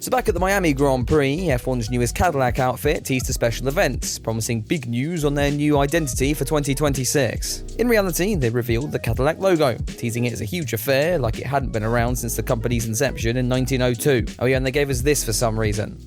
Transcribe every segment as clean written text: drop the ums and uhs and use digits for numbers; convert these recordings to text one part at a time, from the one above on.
So back at the Miami Grand Prix, F1's newest Cadillac outfit teased a special event, promising big news on their new identity for 2026. In reality, they revealed the Cadillac logo, teasing it as a huge affair like it hadn't been around since the company's inception in 1902. Oh yeah, and they gave us this for some reason.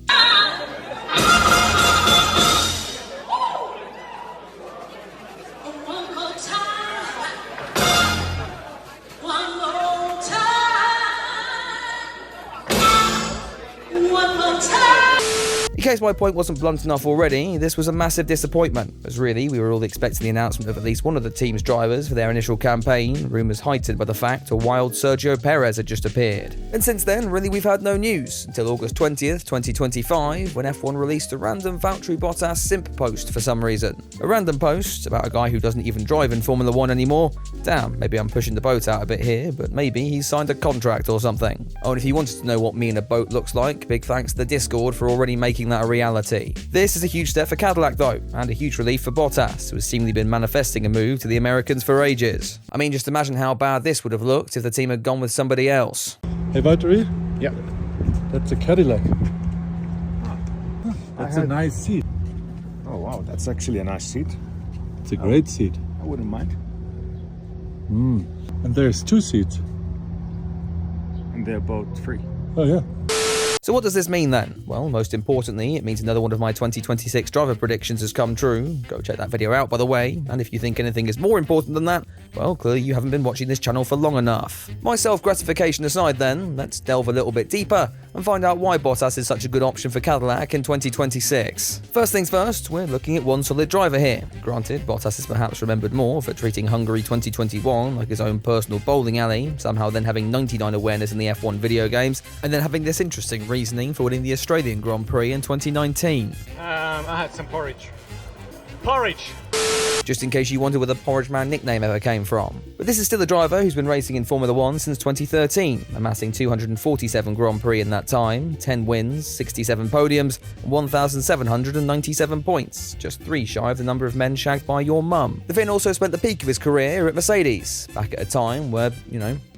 In case my point wasn't blunt enough already, this was a massive disappointment, as really we were all expecting the announcement of at least one of the team's drivers for their initial campaign, rumours heightened by the fact a wild Sergio Perez had just appeared. And since then, really we've had no news, until August 20th, 2025, when F1 released a random Vallteri Bottas simp post for some reason. A random post about a guy who doesn't even drive in Formula 1 anymore. Damn, maybe I'm pushing the boat out a bit here, but maybe he's signed a contract or something. Oh, and if you wanted to know what me and a boat looks like, big thanks to the Discord for already making that a reality. This is a huge step for Cadillac though, and a huge relief for Bottas, who has seemingly been manifesting a move to the Americans for ages. I mean, just imagine how bad this would have looked if the team had gone with somebody else. Hey Vallteri? Yeah. That's a Cadillac. That's a nice seat. Oh wow, that's actually a nice seat. It's a great seat. I wouldn't mind. And there's 2 seats. And they're both free. Oh yeah. So what does this mean then? Well, most importantly, it means another one of my 2026 driver predictions has come true. Go check that video out, by the way. And if you think anything is more important than that, well, clearly you haven't been watching this channel for long enough. My self-gratification aside then, let's delve a little bit deeper and find out why Bottas is such a good option for Cadillac in 2026. First things first, we're looking at one solid driver here. Granted, Bottas is perhaps remembered more for treating Hungary 2021 like his own personal bowling alley, somehow then having 99 awareness in the F1 video games, and then having this interesting reasoning for winning the Australian Grand Prix in 2019. I had some porridge. Porridge! Just in case you wondered where the Porridge Man nickname ever came from. But this is still a driver who's been racing in Formula 1 since 2013, amassing 247 Grand Prix in that time, 10 wins, 67 podiums, and 1,797 points, just 3 shy of the number of men shagged by your mum. The Finn also spent the peak of his career at Mercedes, back at a time where,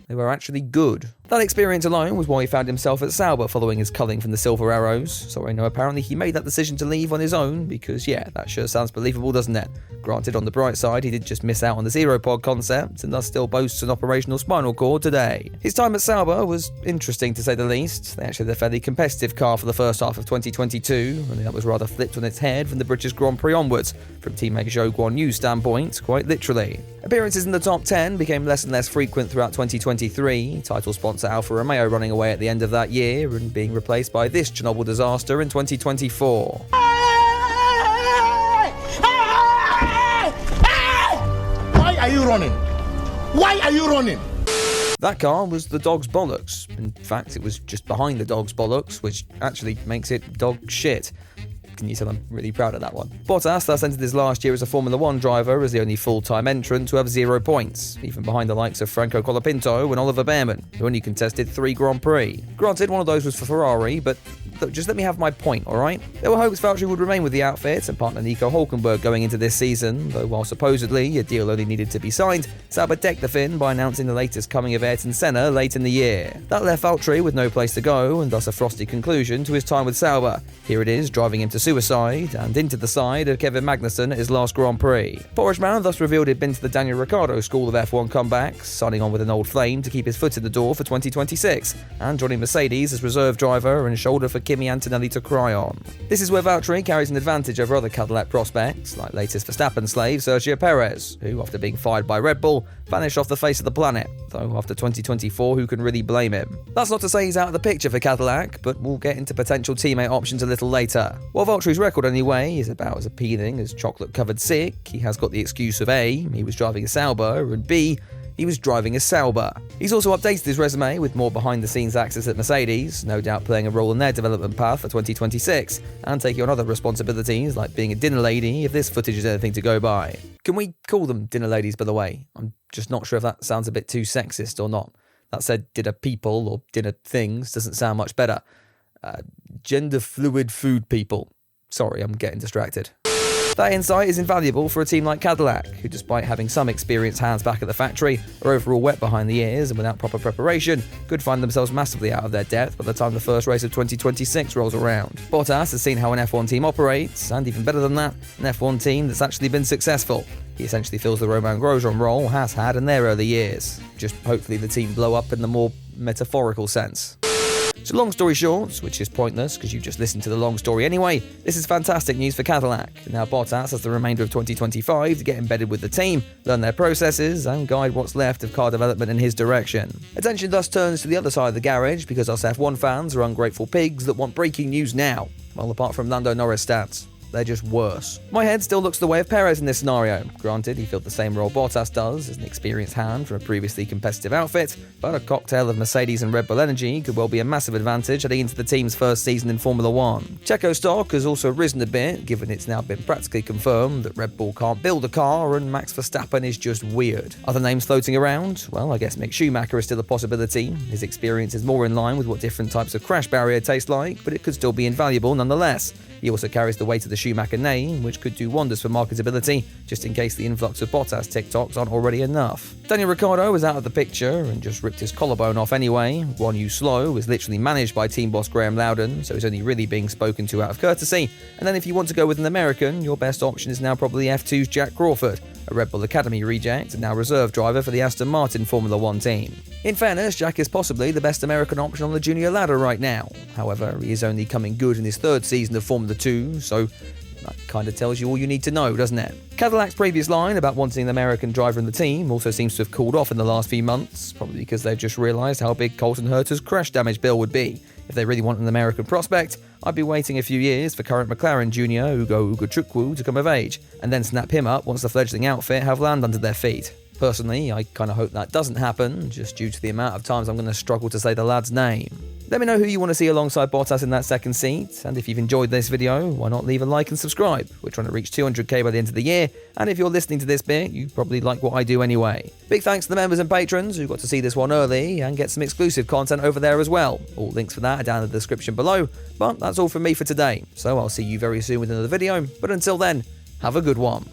they were actually good. That experience alone was why he found himself at Sauber following his culling from the Silver Arrows, so I know apparently he made that decision to leave on his own because yeah, that sure sounds believable, doesn't it? Granted, on the bright side, he did just miss out on the Zero Pod concept and thus still boasts an operational spinal cord today. His time at Sauber was interesting to say the least. They actually had a fairly competitive car for the first half of 2022, and that was rather flipped on its head from the British Grand Prix onwards, from teammate Zhou Guan Yu's standpoint, quite literally. Appearances in the top 10 became less and less frequent throughout 2023, title sponsor Alfa Romeo running away at the end of that year and being replaced by this Chernobyl disaster in 2024. Why are you running? Why are you running? That car was the dog's bollocks. In fact, it was just behind the dog's bollocks, which actually makes it dog shit. Can you tell I'm really proud of that one? Bottas thus entered his last year as a Formula 1 driver as the only full-time entrant to have 0 points, even behind the likes of Franco Colapinto and Oliver Behrman, who only contested 3 Grand Prix. Granted, one of those was for Ferrari, but look, just let me have my point, alright? There were hopes Vallteri would remain with the outfit and partner Nico Hülkenberg going into this season, though while supposedly a deal only needed to be signed, Sauber decked the Finn by announcing the latest coming of Ayrton Senna late in the year. That left Vallteri with no place to go, and thus a frosty conclusion to his time with Sauber. Here it is, driving him to suicide and into the side of Kevin Magnussen at his last Grand Prix. Porridge Man thus revealed he'd been to the Daniel Ricciardo school of F1 comebacks, signing on with an old flame to keep his foot in the door for 2026, and joining Mercedes as reserve driver and shoulder for Kimi Antonelli to cry on. This is where Vallteri carries an advantage over other Cadillac prospects, like latest Verstappen slave Sergio Perez, who, after being fired by Red Bull, vanished off the face of the planet, though after 2024, who can really blame him? That's not to say he's out of the picture for Cadillac, but we'll get into potential teammate options a little later. While Vallteri's record anyway is about as appealing as chocolate-covered sick, he has got the excuse of A, he was driving a Sauber, and B, he was driving a Sauber. He's also updated his resume with more behind-the-scenes access at Mercedes, no doubt playing a role in their development path for 2026, and taking on other responsibilities like being a dinner lady if this footage is anything to go by. Can we call them dinner ladies, by the way? I'm just not sure if that sounds a bit too sexist or not. That said, dinner people or dinner things doesn't sound much better. Gender fluid food people. Sorry, I'm getting distracted. That insight is invaluable for a team like Cadillac, who despite having some experienced hands back at the factory, are overall wet behind the ears and without proper preparation, could find themselves massively out of their depth by the time the first race of 2026 rolls around. Bottas has seen how an F1 team operates, and even better than that, an F1 team that's actually been successful. He essentially fills the Romain Grosjean role has had in their early years. Just hopefully the team blow up in the more metaphorical sense. So long story short, which is pointless because you just listened to the long story anyway, this is fantastic news for Cadillac. Now Bottas has the remainder of 2025 to get embedded with the team, learn their processes, and guide what's left of car development in his direction. Attention thus turns to the other side of the garage because us F1 fans are ungrateful pigs that want breaking news now. Well, apart from Lando Norris stats. They're just worse. My head still looks the way of Perez in this scenario. Granted, he filled the same role Bottas does as an experienced hand from a previously competitive outfit, but a cocktail of Mercedes and Red Bull energy could well be a massive advantage heading into the team's first season in Formula 1. Checo stock has also risen a bit, given it's now been practically confirmed that Red Bull can't build a car and Max Verstappen is just weird. Other names floating around? Well, I guess Mick Schumacher is still a possibility. His experience is more in line with what different types of crash barrier taste like, but it could still be invaluable nonetheless. He also carries the weight of the Schumacher name, which could do wonders for marketability, just in case the influx of Bottas TikToks aren't already enough. Daniel Ricciardo is out of the picture and just ripped his collarbone off anyway. Guan Yu Slow is literally managed by team boss Graham Loudon, so he's only really being spoken to out of courtesy. And then if you want to go with an American, your best option is now probably F2's Jack Crawford, a Red Bull Academy reject and now reserve driver for the Aston Martin Formula 1 team. In fairness, Jack is possibly the best American option on the junior ladder right now. However, he is only coming good in his third season of Formula 2, so that kind of tells you all you need to know, doesn't it? Cadillac's previous line about wanting an American driver in the team also seems to have cooled off in the last few months, probably because they've just realised how big Colton Herta's crash damage bill would be. If they really want an American prospect, I'd be waiting a few years for current McLaren junior Ugo Chukwu to come of age, and then snap him up once the fledgling outfit have land under their feet. Personally, I kind of hope that doesn't happen, just due to the amount of times I'm going to struggle to say the lad's name. Let me know who you want to see alongside Bottas in that second seat, and if you've enjoyed this video, why not leave a like and subscribe? We're trying to reach 200k by the end of the year, and if you're listening to this bit, you probably like what I do anyway. Big thanks to the members and patrons who got to see this one early and get some exclusive content over there as well. All links for that are down in the description below, but that's all from me for today, so I'll see you very soon with another video, but until then, have a good one.